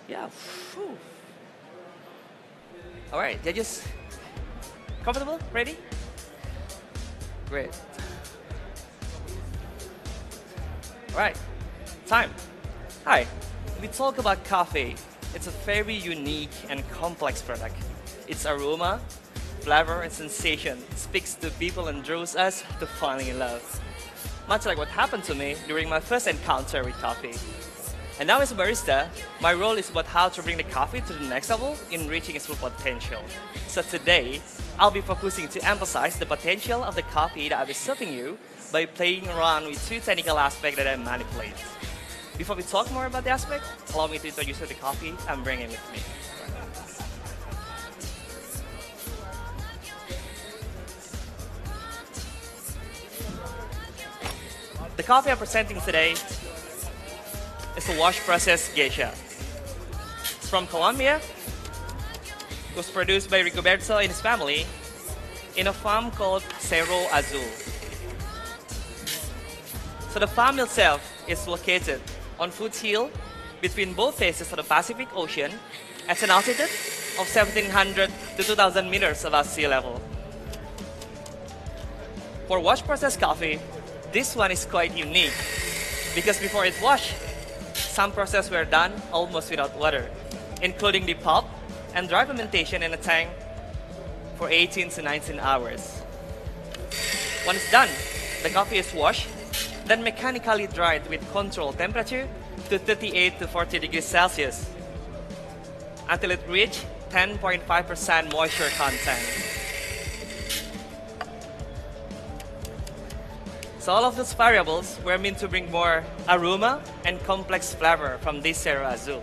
Yeah. Whew. All right, judges, comfortable? Ready? Great. All right, time. Hi, we talk about coffee. It's a very unique and complex product. Its aroma, flavor, and sensation speaks to people and draws us to falling in love. Much like what happened to me during my first encounter with coffee. And now as a barista, my role is about how to bring the coffee to the next level in reaching its full potential. So today, I'll be focusing to emphasize the potential of the coffee that I'll be serving you by playing around with two technical aspects that I manipulate. Before we talk more about the aspect, allow me to introduce you to the coffee I'm bringing with me. The coffee I'm presenting today is a wash process geisha. It's from Colombia. It was produced by Rigoberto and his family in a farm called Cerro Azul. So the farm itself is located on foothill between both faces of the Pacific Ocean at an altitude of 1,700 to 2,000 meters above sea level. For wash process coffee, this one is quite unique because before it washed, some processes were done almost without water, including the pulp and dry fermentation in a tank for 18 to 19 hours. When it's done, the coffee is washed, then mechanically dried with controlled temperature to 38 to 40 degrees Celsius until it reaches 10.5% moisture content. So all of those variables were meant to bring more aroma and complex flavor from this Cerro Azul.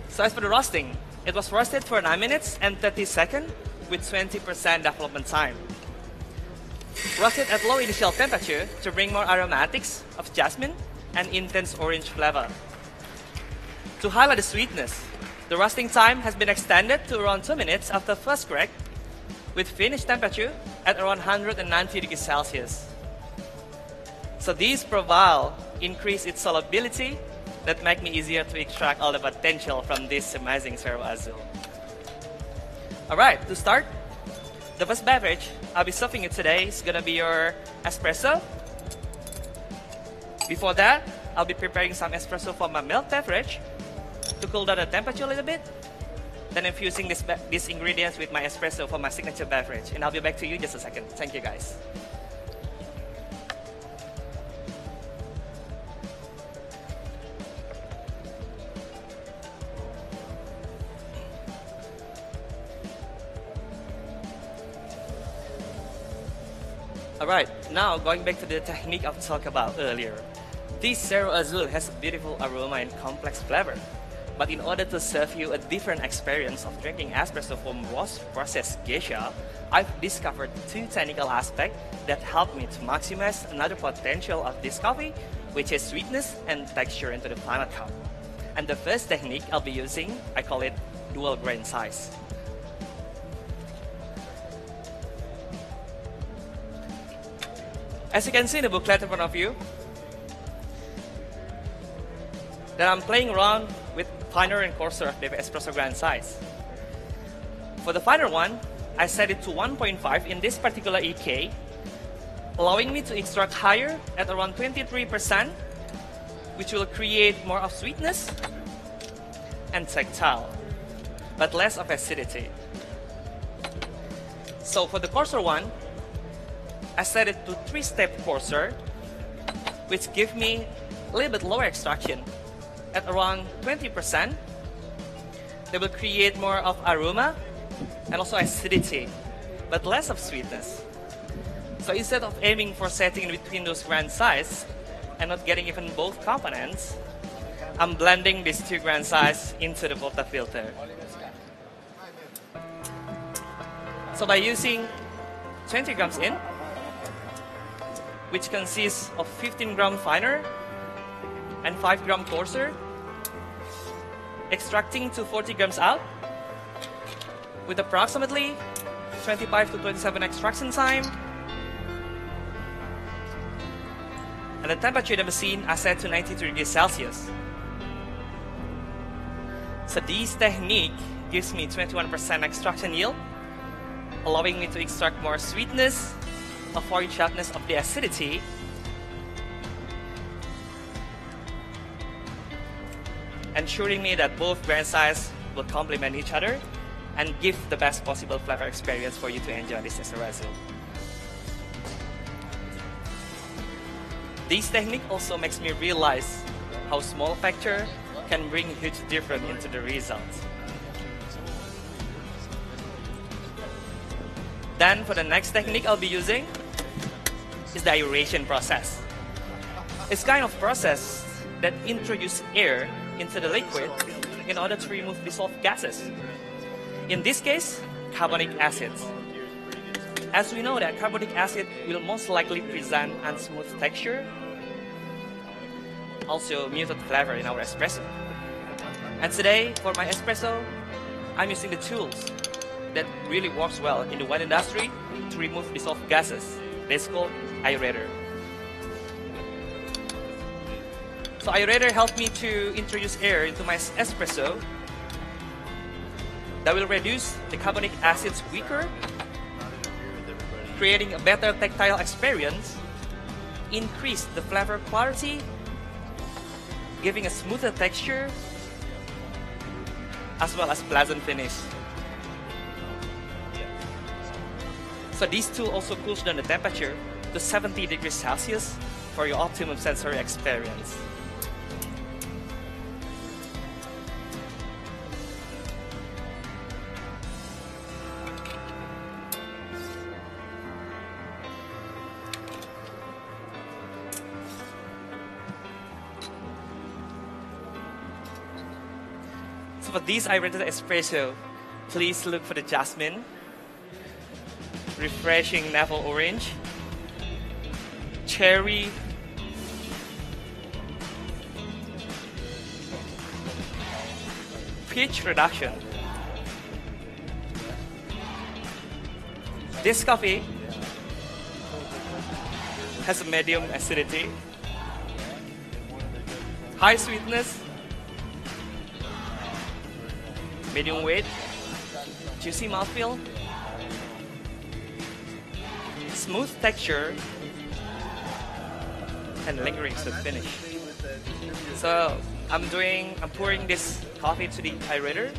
So as for the roasting, it was roasted for 9 minutes and 30 seconds with 20% development time. Roasted at low initial temperature to bring more aromatics of jasmine and intense orange flavor. To highlight the sweetness, the roasting time has been extended to around 2 minutes after first crack, with finish temperature at around 190 degrees Celsius. So these profile increase its solubility that make me easier to extract all the potential from this amazing Cerro Azul. Alright, to start, the first beverage I'll be serving you today is gonna be your espresso. Before that, I'll be preparing some espresso for my milk beverage to cool down the temperature a little bit. Then infusing these ingredients with my espresso for my signature beverage. And I'll be back to you in just a second. Thank you guys. Alright, now going back to the technique I've talked about earlier. This Cerro Azul has a beautiful aroma and complex flavor. But in order to serve you a different experience of drinking espresso from wash process geisha, I've discovered two technical aspects that help me to maximize another potential of this coffee, which is sweetness and texture into the final cup. And the first technique I'll be using, I call it dual grain size. As you can see in the booklet in front of you, that I'm playing around with finer and coarser of the espresso grind size. For the finer one, I set it to 1.5 in this particular EK, allowing me to extract higher at around 23%, which will create more of sweetness and tactile, but less of acidity. So for the coarser one, I set it to 3-step coarser, which give me a little bit lower extraction at around 20%. They will create more of aroma and also acidity, but less of sweetness. So instead of aiming for setting in between those grind size and not getting even both components, I'm blending these two grind size into the Volta filter. So by using 20 grams in, which consists of 15 grams finer and 5 grams coarser, extracting to 40 grams out with approximately 25 to 27 extraction time. And the temperature of the machine are set to 93 degrees Celsius. So this technique gives me 21% extraction yield, allowing me to extract more sweetness, avoid sharpness of the acidity, ensuring me that both brand size will complement each other and give the best possible flavor experience for you to enjoy this espresso. This technique also makes me realize how small factor can bring huge difference into the results. Then for the next technique I'll be using is the aeration process. It's kind of process that introduces air into the liquid in order to remove dissolved gases. In this case, carbonic acid. As we know that carbonic acid will most likely present unsmooth texture, also muted flavor in our espresso. And today, for my espresso, I'm using the tools that really works well in the wine industry to remove dissolved gases. This is called aerator. So aerator helped me to introduce air into my espresso that will reduce the carbonic acids quicker, creating a better tactile experience, increase the flavor quality, giving a smoother texture, as well as pleasant finish. So this tool also cools down the temperature to 70 degrees Celsius for your optimum sensory experience. So for this aerated espresso, please look for the jasmine, refreshing navel orange, cherry, peach reduction. This coffee has a medium acidity, high sweetness, medium weight, juicy mouthfeel, smooth texture, and lingering to finish. So I'm pouring this coffee to the aerator.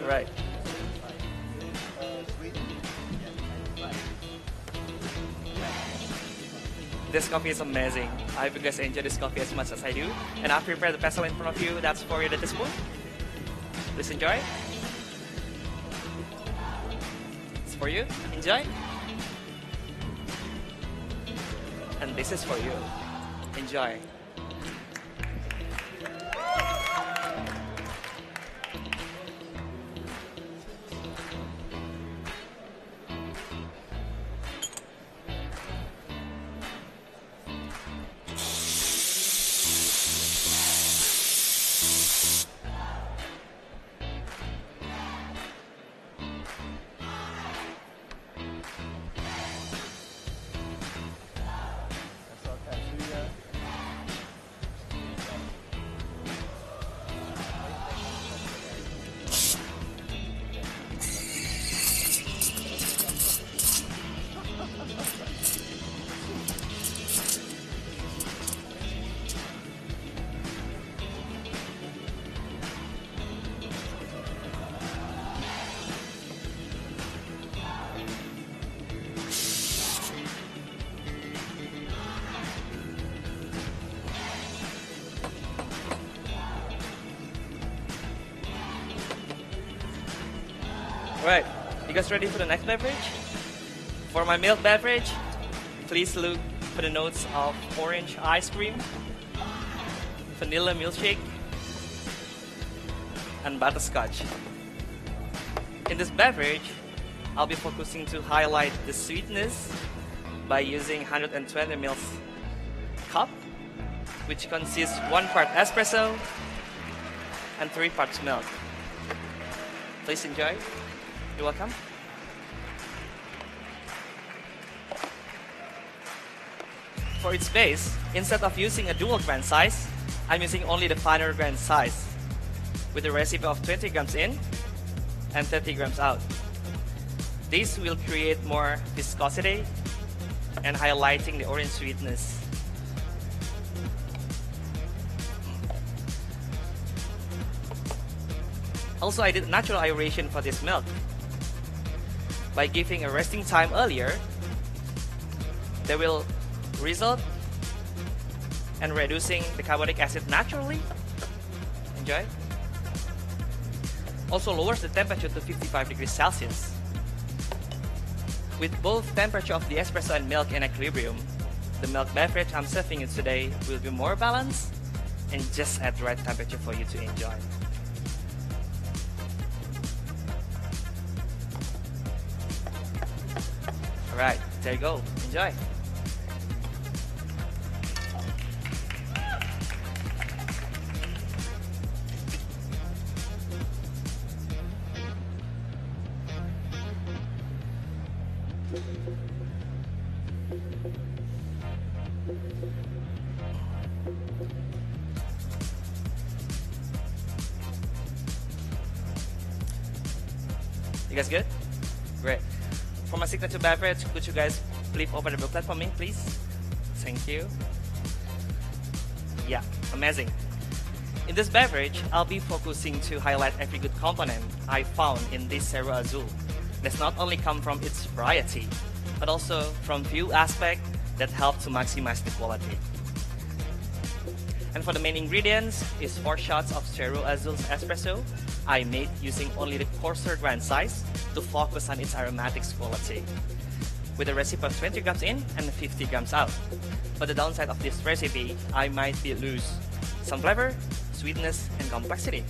Right. This coffee is amazing. I hope you guys enjoy this coffee as much as I do. And I've prepared the pestle in front of you. That's for you, the teaspoon. Please enjoy. It's for you. Enjoy. And this is for you. Enjoy. Alright, you guys ready for the next beverage? For my milk beverage, please look for the notes of orange ice cream, vanilla milkshake, and butterscotch. In this beverage, I'll be focusing to highlight the sweetness by using 120 ml cup, which consists 1 part espresso and 3 parts milk. Please enjoy. You're welcome. For its base, instead of using a dual grind size, I'm using only the finer grind size with a recipe of 20 grams in and 30 grams out. This will create more viscosity and highlighting the orange sweetness. Also, I did natural aeration for this milk. By giving a resting time earlier, they will result and reducing the carbonic acid naturally. Enjoy. Also lowers the temperature to 55 degrees Celsius. With both temperature of the espresso and milk in equilibrium, the milk beverage I'm serving you today will be more balanced and just at the right temperature for you to enjoy. Alright, there you go. Enjoy. You guys good? Great. For my signature beverage, could you guys flip over the booklet for me, please? Thank you. Yeah, amazing. In this beverage, I'll be focusing to highlight every good component I found in this Cerro Azul. That's not only come from its variety, but also from few aspects that help to maximize the quality. And for the main ingredients is 4 shots of Cerro Azul's espresso. I made using only the coarser grind size to focus on its aromatics quality, with a recipe of 20 grams in and 50 grams out. But the downside of this recipe, I might be lose some flavor, sweetness, and complexity.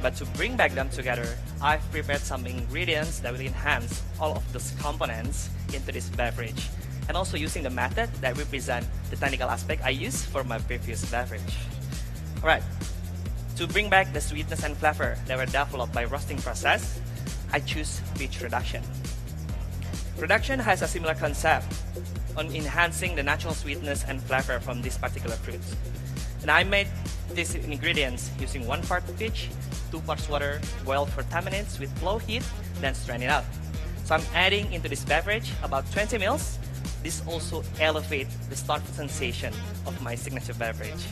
But to bring back them together, I've prepared some ingredients that will enhance all of those components into this beverage, and also using the method that represent the technical aspect I used for my previous beverage. Alright, to bring back the sweetness and flavor that were developed by roasting process, I choose peach reduction. Reduction has a similar concept on enhancing the natural sweetness and flavor from this particular fruit. And I made these ingredients using 1 part peach, 2 parts water, boiled for 10 minutes with low heat, then strain it out. So I'm adding into this beverage about 20 ml. This also elevates the start sensation of my signature beverage.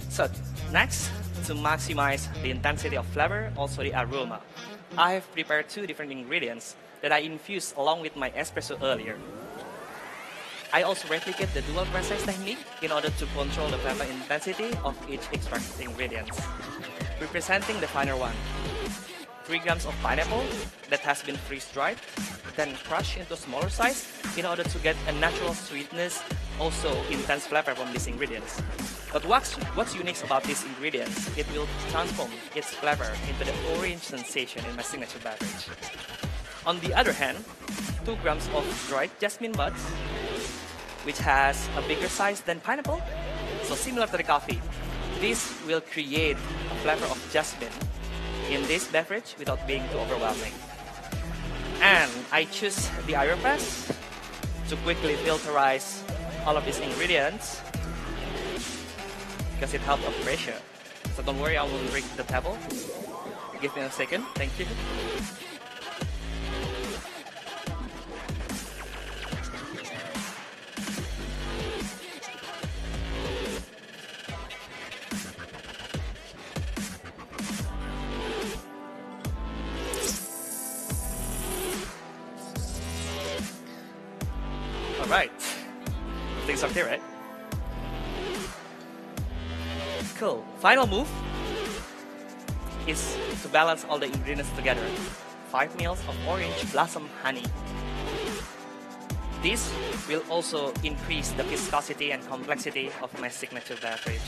So next, to maximize the intensity of flavor, also the aroma, I have prepared 2 different ingredients that I infused along with my espresso earlier. I also replicate the dual process technique in order to control the flavor intensity of each extracted ingredient. Representing the finer one, 3 grams of pineapple that has been freeze-dried, then crushed into smaller size in order to get a natural sweetness, also intense flavor from these ingredients. But what's unique about these ingredients, it will transform its flavor into the orange sensation in my signature beverage. On the other hand, 2 grams of dried jasmine buds, which has a bigger size than pineapple, so similar to the coffee. This will create a flavor of jasmine in this beverage without being too overwhelming. And I choose the AeroPress to quickly filterize all of these ingredients because it helps up pressure. So don't worry, I will bring the table. Give me a second, thank you. Alright, things are clear, right? Cool. Final move is to balance all the ingredients together. 5 ml of orange blossom honey. This will also increase the viscosity and complexity of my signature beverage.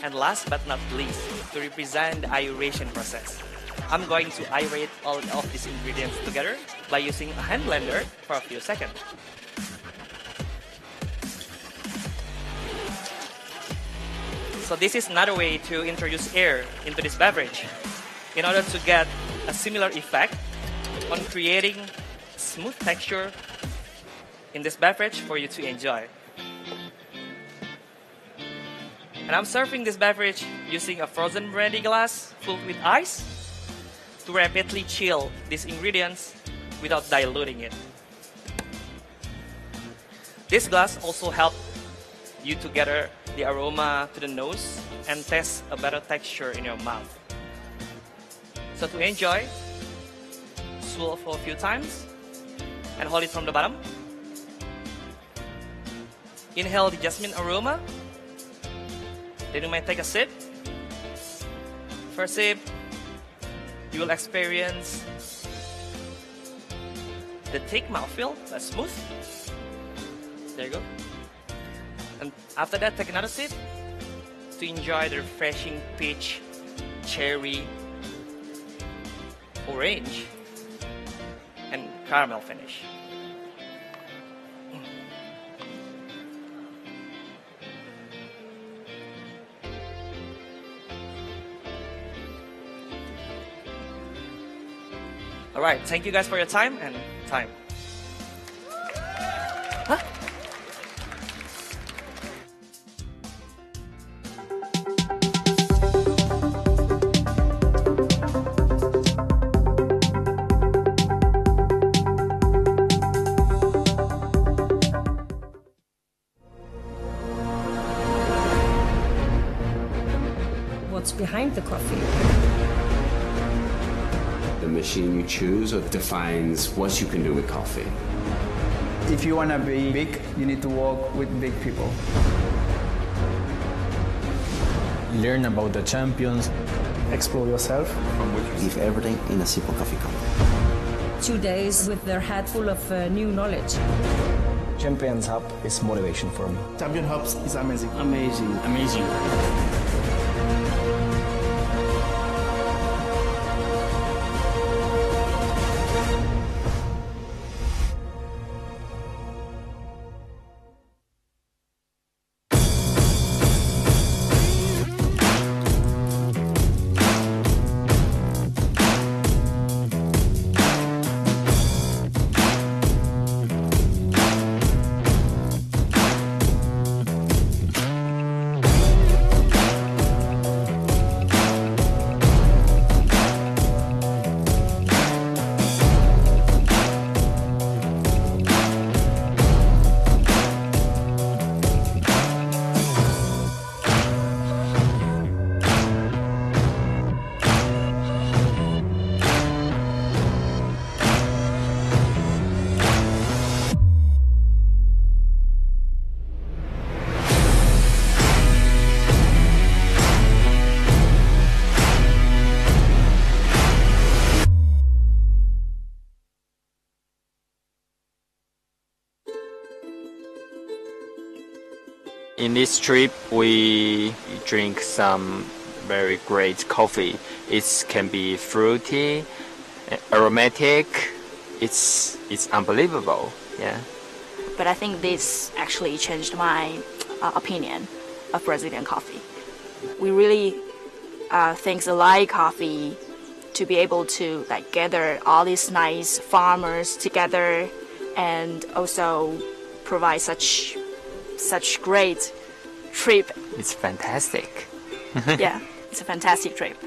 And last but not least, to represent the aeration process, I'm going to aerate all of these ingredients together by using a hand blender for a few seconds. So this is another way to introduce air into this beverage in order to get a similar effect on creating smooth texture in this beverage for you to enjoy. And I'm serving this beverage using a frozen brandy glass filled with ice to rapidly chill these ingredients without diluting it. This glass also helps you to gather the aroma to the nose and taste a better texture in your mouth. So to enjoy, swirl for a few times and hold it from the bottom. Inhale the jasmine aroma. Then you might take a sip. First sip, you will experience the thick mouthfeel, that's smooth. There you go. And after that, take another sip to enjoy the refreshing peach, cherry, orange, and caramel finish. All right, thank you guys for your time and time. Huh? What's behind the coffee? The machine you choose defines what you can do with coffee. If you want to be big, you need to work with big people. Learn about the champions. Explore yourself. Give everything in a simple coffee cup. 2 days with their head full of new knowledge. Champions Hub is motivation for me. Champion Hubs is amazing. Amazing. Amazing. In this trip, we drink some very great coffee. It can be fruity, aromatic. It's unbelievable. Yeah. But I think this actually changed my opinion of Brazilian coffee. We really think the Lai coffee to be able to gather all these nice farmers together and also provide such great trip. It's fantastic. Yeah, it's a fantastic trip.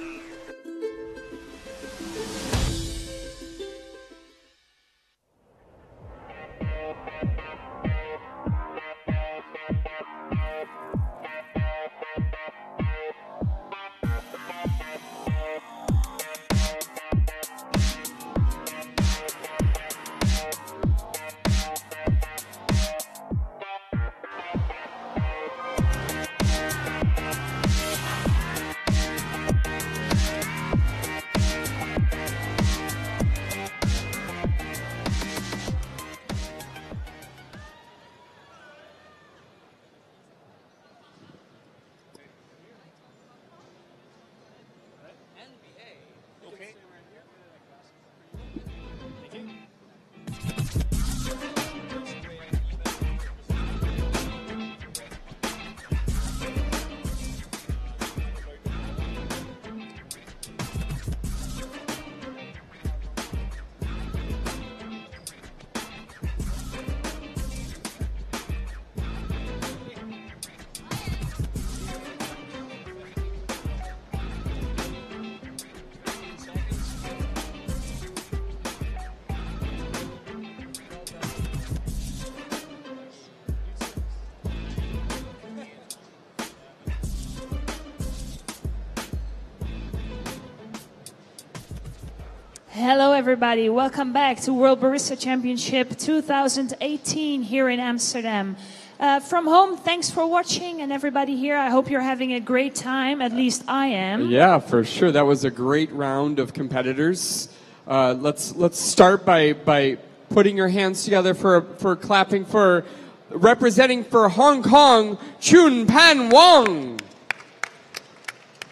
Hello, everybody. Welcome back to World Barista Championship 2018 here in Amsterdam. From home, thanks for watching, and everybody here, I hope you're having a great time. At least I am. Yeah, for sure. That was a great round of competitors. Let's start by putting your hands together for clapping for representing for Hong Kong, Chun Pan Wong.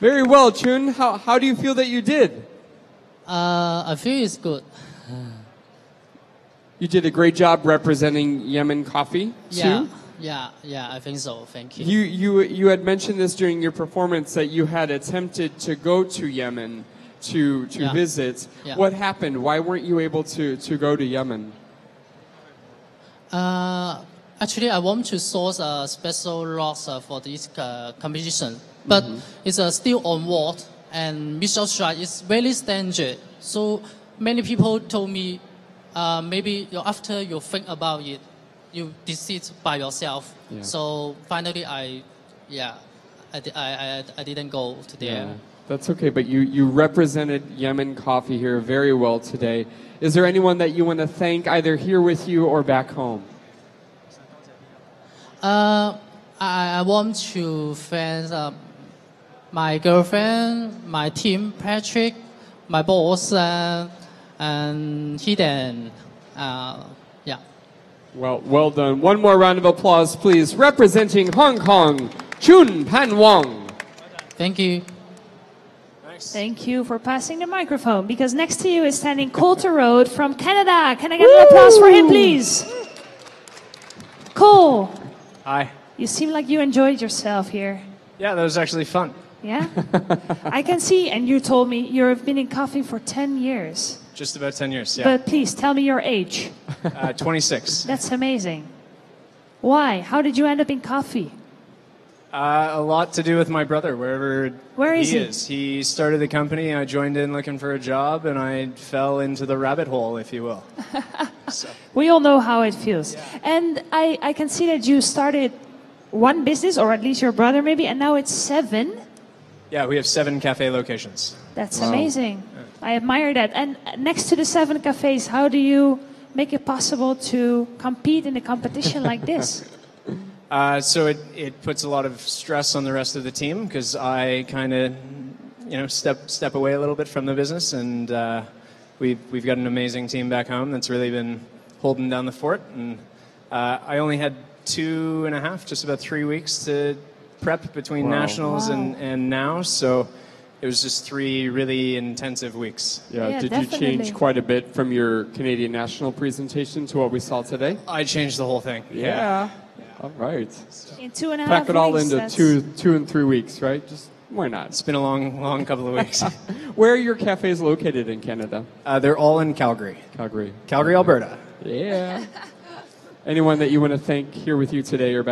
Very well, Chun. How do you feel that you did? I feel it's good. You did a great job representing Yemen coffee too. Yeah, I think so. Thank you. You had mentioned this during your performance that you had attempted to go to Yemen to visit. Yeah. What happened? Why weren't you able to go to Yemen? Actually, I want to source a special lots for this competition, but it's still on board, and missile strike is very dangerous. So many people told me, maybe after you think about it, you decide by yourself. Yeah. So finally, I didn't go to there. Yeah, that's okay, but you represented Yemen coffee here very well today. Is there anyone that you want to thank either here with you or back home? I want to thank my girlfriend, my team, Patrick, my boss, and Hidden. Well done. One more round of applause, please. Representing Hong Kong, Chun Pan Wong. Thank you. Nice. Thank you for passing the microphone, because next to you is standing Coulter Road from Canada. Can I get an applause for him, please? Cole. Hi. You seem like you enjoyed yourself here. Yeah, that was actually fun. Yeah? I can see, and you told me you've been in coffee for 10 years. Just about 10 years, yeah. But please, tell me your age. 26. That's amazing. Why? How did you end up in coffee? A lot to do with my brother, where is he he? is. He started the company, I joined in looking for a job, and I fell into the rabbit hole, if you will. So. We all know how it feels. Yeah. And I can see that you started one business, or at least your brother maybe, and now it's 7. Yeah, we have 7 cafe locations. That's amazing. I admire that. And next to the 7 cafes, how do you make it possible to compete in a competition like this? So it puts a lot of stress on the rest of the team, because I kind of, step away a little bit from the business, and we've got an amazing team back home that's really been holding down the fort. And I only had 2.5, just about 3 weeks to prep between nationals and now, so it was just 3 really intensive weeks. Yeah, did definitely. you change quite a bit from your Canadian national presentation to what we saw today? I changed the whole thing. Yeah. All right. In 2.5 weeks. Pack it all into 2 and 3 weeks, right? Just why not? It's been a long couple of weeks. Where are your cafes located in Canada? They're all in Calgary. Calgary, Alberta. Yeah. Anyone that you want to thank here with you today or back?